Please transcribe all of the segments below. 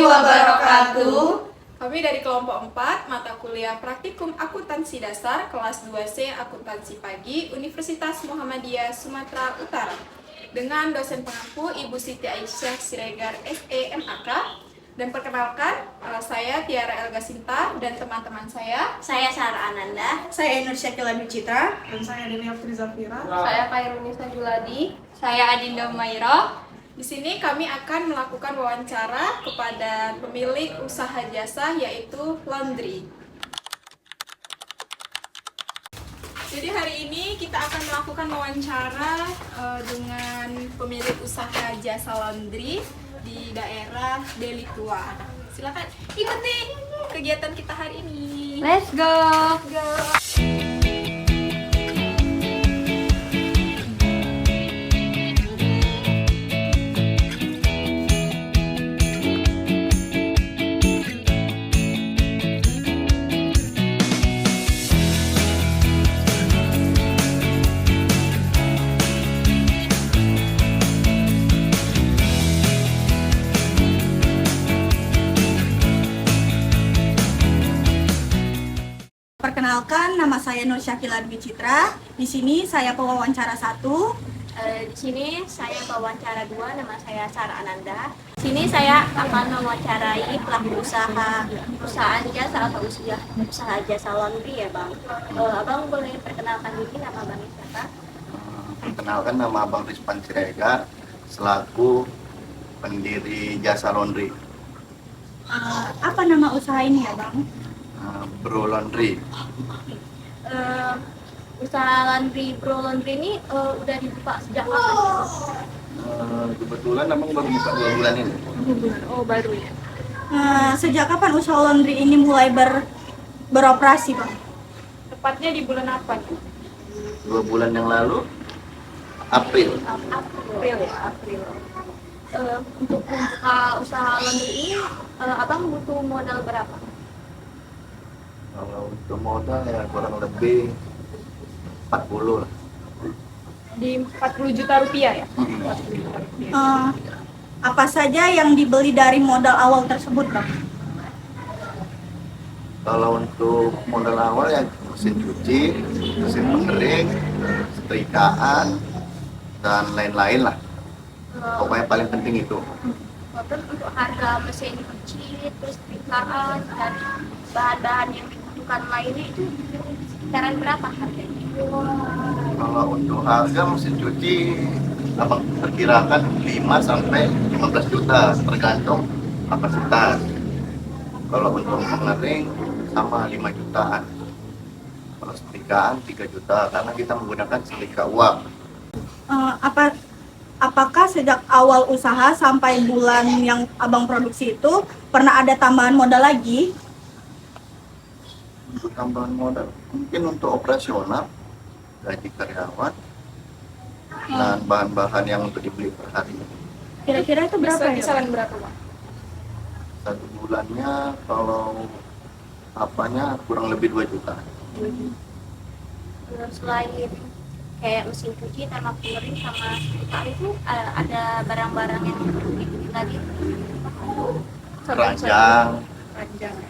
wabarakatuh. Kami dari kelompok 4, mata kuliah Praktikum Akuntansi Dasar, kelas 2C Akuntansi Pagi, Universitas Muhammadiyah Sumatera Utara. Dengan dosen pengampu Ibu Siti Aisyah Siregar, SE, MAK. Dan perkenalkan, saya Tiara Elga Sinta dan teman-teman saya. Saya Sarah Ananda. Saya Nur Syakila Dwi Citra. Dan saya Deni Afri Zafira. Saya Kairunisa Juladi. Saya Adinda Mairo. Di sini kami akan melakukan wawancara kepada pemilik usaha jasa yaitu laundry. Jadi hari ini kita akan melakukan wawancara dengan pemilik usaha jasa laundry di daerah Deli Tua. Silakan ikuti kegiatan kita hari ini. Let's go. Perkenalkan, nama saya Nur Syakila Dwi Citra. Di sini saya pewawancara 1. Di sini saya pewawancara 2, nama saya Sarah Ananda. Di sini saya akan mewawancarai pelaku perusahaan jasa atau usaha jasa laundry ya Bang. Abang boleh perkenalkan diri, nama Bang siapa? Perkenalkan, nama Abang Rizpan Siregar selaku pendiri jasa laundry. Apa nama usaha ini ya Bang? Bro Laundry. Usaha laundry Bro Laundry ini udah dibuka sejak kapan? Kebetulan Abang baru buka 2 bulan ini. Oh, baru ya. Sejak kapan usaha laundry ini mulai beroperasi Bang? Tepatnya di bulan apa nih? 2 bulan yang lalu, April. April ya, April. Untuk membuka usaha laundry ini, abang butuh modal berapa? Kalau untuk modal ya kurang lebih 40 lah. Di 40 juta rupiah ya? Apa saja yang dibeli dari modal awal tersebut Bang? Kalau untuk modal awal ya mesin cuci, mesin pengering, setrikaan, dan lain-lain lah. Pokoknya paling penting itu. Terus untuk harga mesin cuci, terus setrikaan, dan bahan-bahan yang dibutuhkan lainnya itu sekitaran berapa harganya? Kalau untuk harga mesin cuci, Abang perkirakan 5 sampai 15 juta tergantung kapasitas. Kalau untuk pengering sama 5 jutaan. Kalau setrikaan 3 juta karena kita menggunakan setrika uap. Apakah sejak awal usaha sampai bulan yang Abang produksi itu pernah ada tambahan modal lagi? Untuk tambahan modal mungkin untuk operasional, gaji karyawan, dan bahan-bahan yang untuk dibeli per hari. Kira-kira itu berapa ya? Kisaran berapa, Bang? 1 bulannya kalau apanya kurang lebih 2 juta. Selain kayak mesin cuci, termak pengering sama setrika itu ada barang-barang yang dibeli lagi? Keranjang, Panjang ya.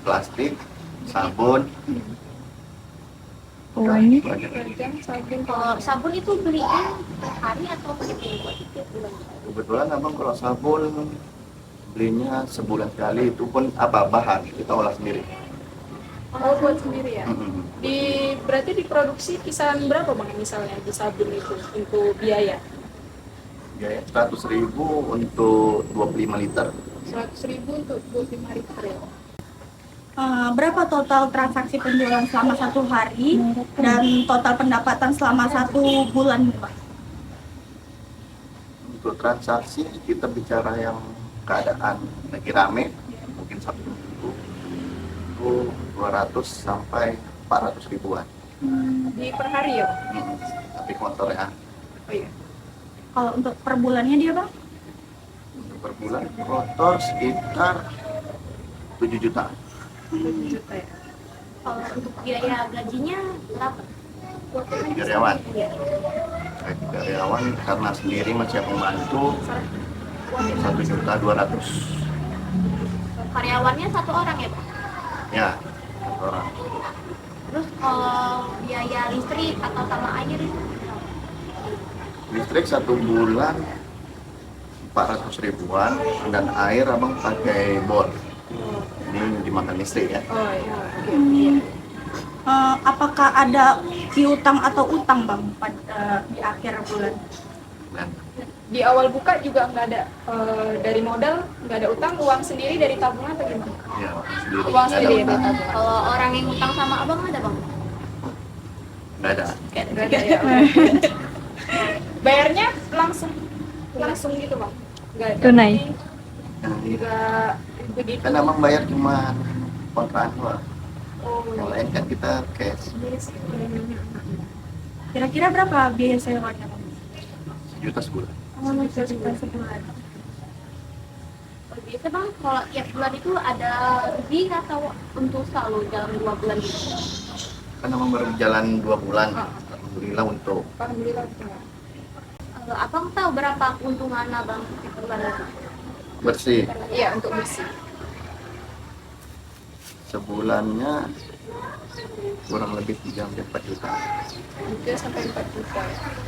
plastik, sabun. Panjang, sabun. Kalau sabun itu beliin per hari atau per minggu? Tiap bulan? Kebetulan Abang kalau sabun belinya sebulan sekali, itu pun bahan kita olah sendiri. Oh, buat sendiri ya? Berarti diproduksi kisaran berapa Bang misalnya di sabun itu untuk biaya? Biaya 100.000 untuk 25 liter. 100.000 untuk 25 liter ya? Berapa total transaksi penjualan selama 1 hari dan total pendapatan selama 1 bulan Bang? Untuk transaksi kita bicara yang keadaan lagi rame, mungkin 1 minggu itu 200 sampai 400 ribuan. Di per hari ya? Tapi kotor ya. Oh iya. Kalau untuk per bulannya dia Bang? Untuk per bulan kotor sekitar 7 juta. 7 juta ya? Kalau untuk biaya gajinya berapa? Gaji karyawan. Iya. Gaji karyawan karena sendiri masih pembantu 1.200.000. Karyawannya satu orang ya bang? Ya, orang. Terus kalau biaya listrik atau sama air itu? Listrik 1 bulan 400 ribuan dan air abang pakai bor. Ini dimakan listrik ya. Oh iya. Apakah ada piutang atau utang bang pada di akhir bulan? Dan Di awal buka juga nggak ada dari modal, nggak ada utang, uang sendiri dari tabungan atau gimana? ya sendiri. Uang Nggak ada sendiri dari utang. tabungan. Kalau orang yang utang sama abang ada bang? Nggak ada. Nggak ada ya. Bayarnya langsung gitu bang? Nggak ada. Tunai. Nggak begitu. Kan abang bayar cuma kontrakan doang. Oh, Yang lain kan kita cash. Kira-kira berapa biaya sewanya bang? 1 juta sebulan. Sebulan. Oh, biasa bang, kalau tiap bulan itu ada rugi atau untuk selalu dalam 2 bulan gitu? Kan abang baru jalan 2 bulan. Alhamdulillah untuk Alhamdulillah. Abang tahu berapa keuntungan abang di bulan itu? bersih. Iya, untuk bersih. Sebulannya kurang lebih 3-4 juta. 3 sampai 4 juta.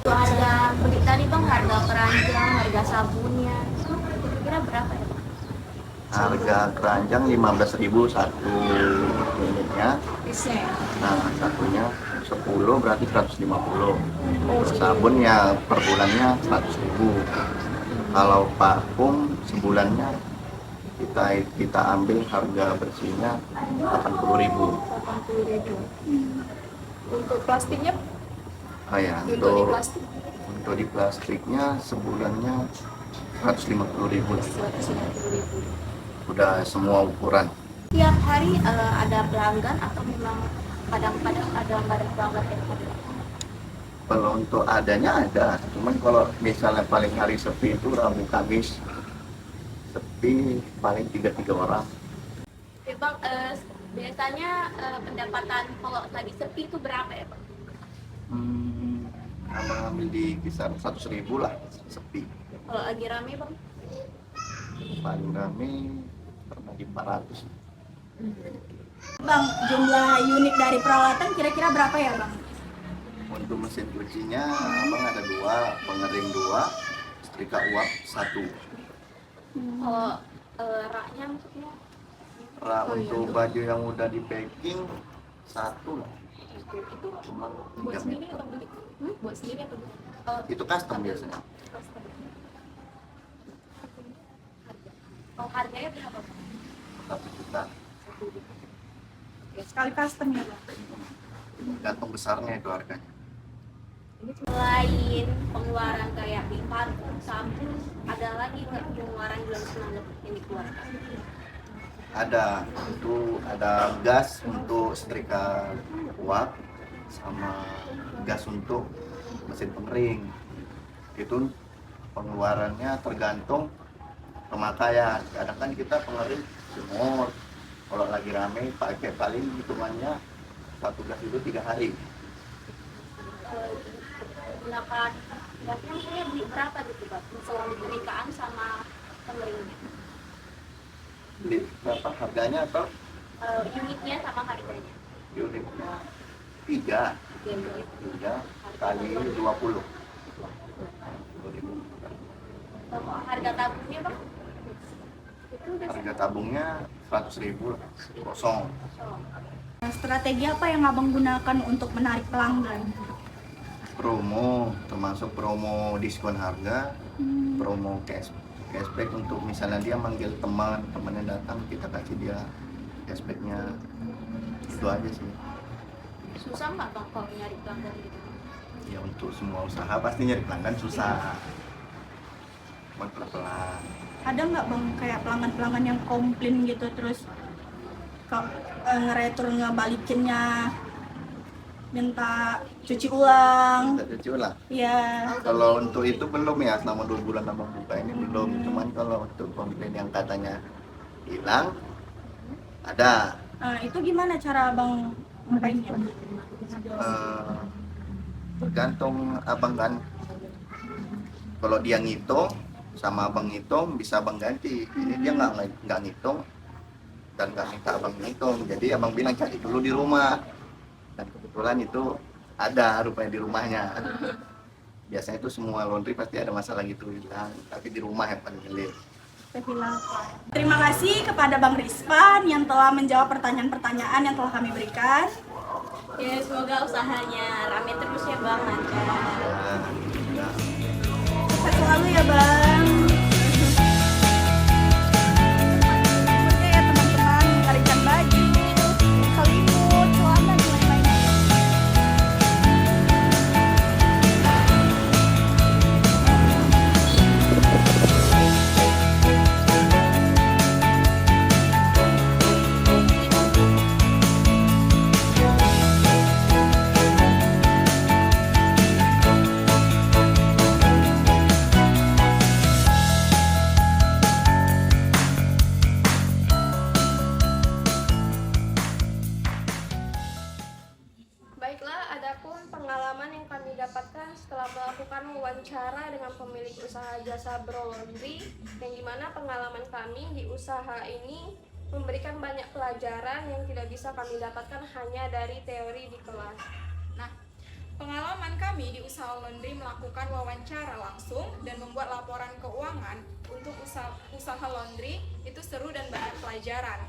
Itu harga beli tadi bang, harga keranjang, harga sabunnya, kira-kira berapa ya bang? Harga keranjang 15.000 satu unitnya. Bisnya. Nah, satunya 10 berarti 150. Sabun ya per bulannya 100.000. Kalau parfum sebulannya kita ambil harga bersihnya 80.000. 80.000. Untuk plastiknya, Oh ya, untuk di plastik untuk di plastiknya sebulannya 150.000. 150.000. Udah semua ukuran. Tiap hari ada pelanggan atau memang kadang-kadang ada nggak ada pelanggan tiap hari? Kalau untuk adanya ada, cuman kalau misalnya paling hari sepi itu Rabu Kamis sepi paling 3 orang. Ya bang, biasanya pendapatan kalau lagi sepi itu berapa ya bang? Abang ambil di kisar 100.000 lah sepi. Kalau lagi rame bang? Paling rame pernah di 400. Bang, jumlah unit dari peralatan kira-kira berapa ya bang? Untuk mesin cucinya abang ada 2, pengering 2, setrika uap 1. Kalau raknya maksudnya? Untuk baju yang udah di packing 1 lah. Itu Cuma buat 3 sendiri meter. atau beli? Buat sendiri atau beli? Itu custom biasanya. Kalau harganya berapa bang? 1 juta. Sekali custom ya bang? Gantung besarnya itu harganya. Selain pengeluaran kayak di parfum, sabun, ada lagi nggak pengeluaran bulan yang dikeluarkan? Ada gas untuk setrika uap sama gas untuk mesin pengering. Itu pengeluarannya tergantung pemakaian. Kadang kan kita pengering semur, kalau lagi rame pakai paling hitungannya 1 gas itu 3 hari. Gunakan gasnya saya beli berapa gitu bang? Selama pernikahan sama pengeringnya? Beli berapa harganya atau Unitnya sama harganya? unitnya 3 kali 20. Harga tabungnya bang? Itu udah Harga tabungnya 100.000 lah, kosong. Strategi apa yang abang gunakan untuk menarik pelanggan? Promo, termasuk promo diskon harga, promo cashback untuk misalnya dia manggil temannya datang, kita kasih dia cashbacknya. Itu aja sih. susah nggak bang kalau nyari pelanggan gitu? Ya untuk semua usaha pasti nyari pelanggan susah. Cuman pelan-pelan. Ada nggak bang kayak pelanggan-pelanggan yang komplain gitu terus ngeretur ngebalikinnya, minta cuci ulang? Kita cuci ulang. Ya, Kalau untuk itu belum ya, selama 2 bulan abang buka ini belum. Cuman kalau untuk komplain yang katanya hilang, ada. itu gimana cara abang ngapainnya? Tergantung abang kan. Kalau dia ngitung sama abang ngitung bisa abang ganti. Ini dia nggak ngitung, dan nggak minta abang ngitung. Jadi abang bilang cari dulu di rumah, dan kebetulan itu ada rupanya di rumahnya. Biasanya itu semua laundry pasti ada masalah gitu hilang, tapi di rumah yang paling milik. Kehilangan. Terima kasih kepada Bang Rizvan yang telah menjawab pertanyaan-pertanyaan yang telah kami berikan. Ya, semoga usahanya rame terus ya Bang, lancar. Ya, Sukses selalu ya Bang. Oke ya teman-teman, menarikan baju, selimut, celana dan lain-lain. Baiklah, adapun pengalaman yang kami dapatkan setelah melakukan wawancara dengan pemilik usaha jasa Bro Laundry, yang dimana pengalaman kami di usaha ini memberikan banyak pelajaran yang tidak bisa kami dapatkan hanya dari teori di kelas. Nah, pengalaman kami di usaha laundry melakukan wawancara langsung dan membuat laporan keuangan untuk usaha laundry itu seru dan banyak pelajaran.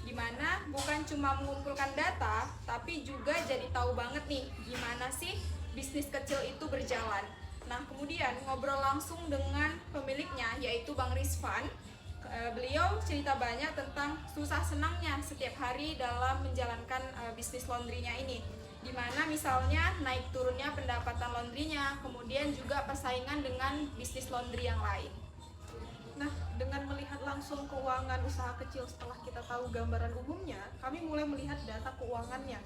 Dimana bukan cuma mengumpulkan data, tapi juga jadi tahu banget nih gimana sih bisnis kecil itu berjalan. Nah, kemudian ngobrol langsung dengan pemiliknya yaitu Bang Rizvan. Beliau cerita banyak tentang susah senangnya setiap hari dalam menjalankan bisnis laundrynya ini. Dimana misalnya naik turunnya pendapatan laundrynya, kemudian juga persaingan dengan bisnis laundry yang lain. Nah, dengan melihat langsung keuangan usaha kecil setelah kita tahu gambaran umumnya, kami mulai melihat data keuangannya.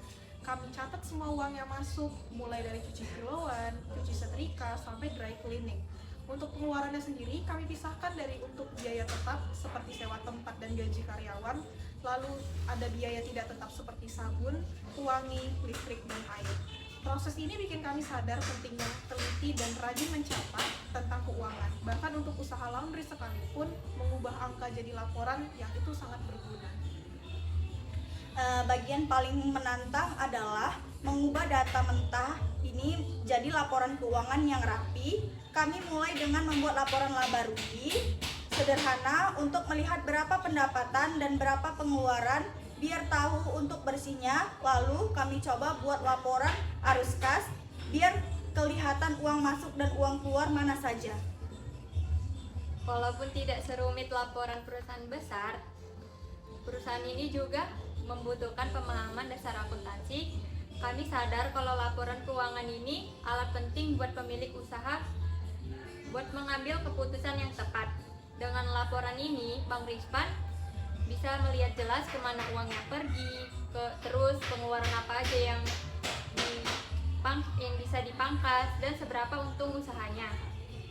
Kami catat semua uang yang masuk, mulai dari cuci kiloan, cuci setrika, sampai dry cleaning. Untuk pengeluarannya sendiri, kami pisahkan dari untuk biaya tetap seperti sewa tempat dan gaji karyawan, lalu ada biaya tidak tetap seperti sabun, pewangi, listrik, dan air. Proses ini bikin kami sadar pentingnya teliti dan rajin mencatat tentang keuangan. Bahkan untuk usaha laundry sekalipun, mengubah angka jadi laporan yang itu sangat berguna. Bagian paling menantang adalah mengubah data mentah ini jadi laporan keuangan yang rapi. Kami mulai dengan membuat laporan laba rugi sederhana untuk melihat berapa pendapatan dan berapa pengeluaran biar tahu untuk bersihnya. Lalu kami coba buat laporan arus kas biar kelihatan uang masuk dan uang keluar mana saja. Walaupun tidak serumit laporan perusahaan besar, perusahaan ini juga membutuhkan pemahaman dasar akuntansi. Kami sadar kalau laporan keuangan ini alat penting buat pemilik usaha buat mengambil keputusan yang tepat. Dengan laporan ini, Bang Rizvan bisa melihat jelas kemana uangnya pergi, terus pengeluaran apa aja yang bisa dipangkas, dan seberapa untung usahanya.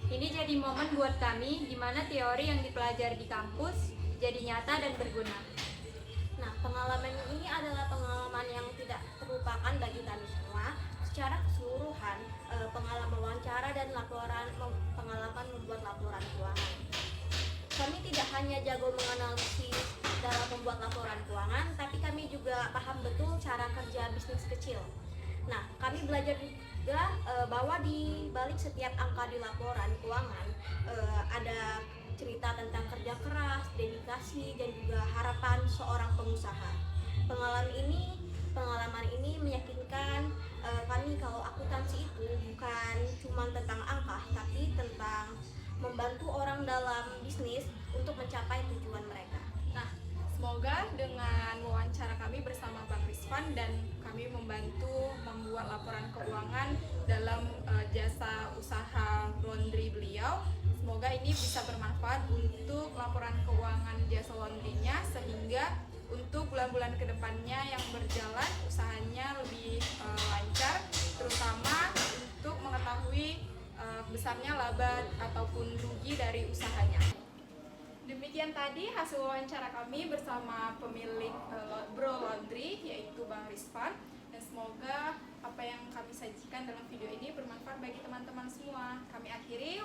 Ini jadi momen buat kami di mana teori yang dipelajari di kampus jadi nyata dan berguna. Nah, pengalaman ini adalah pengalaman yang tidak terlupakan bagi kami semua. Secara keseluruhan, pengalaman wawancara dan pengalaman membuat laporan keuangan. Kami tidak hanya jago menganalisis dalam membuat laporan keuangan, tapi kami juga paham betul cara kerja bisnis kecil. Nah, kami belajar juga bahwa di balik setiap angka di laporan keuangan ada cerita tentang kerja keras, dedikasi, dan juga harapan seorang pengusaha. Pengalaman ini meyakinkan kami kalau akuntansi itu bukan cuma tentang angka, tapi tentang membantu orang dalam bisnis untuk mencapai tujuan mereka. Nah, semoga dengan wawancara kami bersama Bang Rizvan dan kami membantu membuat laporan keuangan dalam jasa usaha laundry beliau, semoga ini bisa bermanfaat untuk laporan keuangan jasa laundrynya, sehingga untuk bulan-bulan kedepannya yang berjalan usahanya lebih lancar, terutama untuk mengetahui besarnya laba ataupun rugi dari usahanya. Demikian tadi hasil wawancara kami bersama pemilik Bro Laundry, yaitu Bang Rizvan, dan semoga apa yang kami sajikan dalam video ini bermanfaat bagi teman-teman semua. Kami akhiri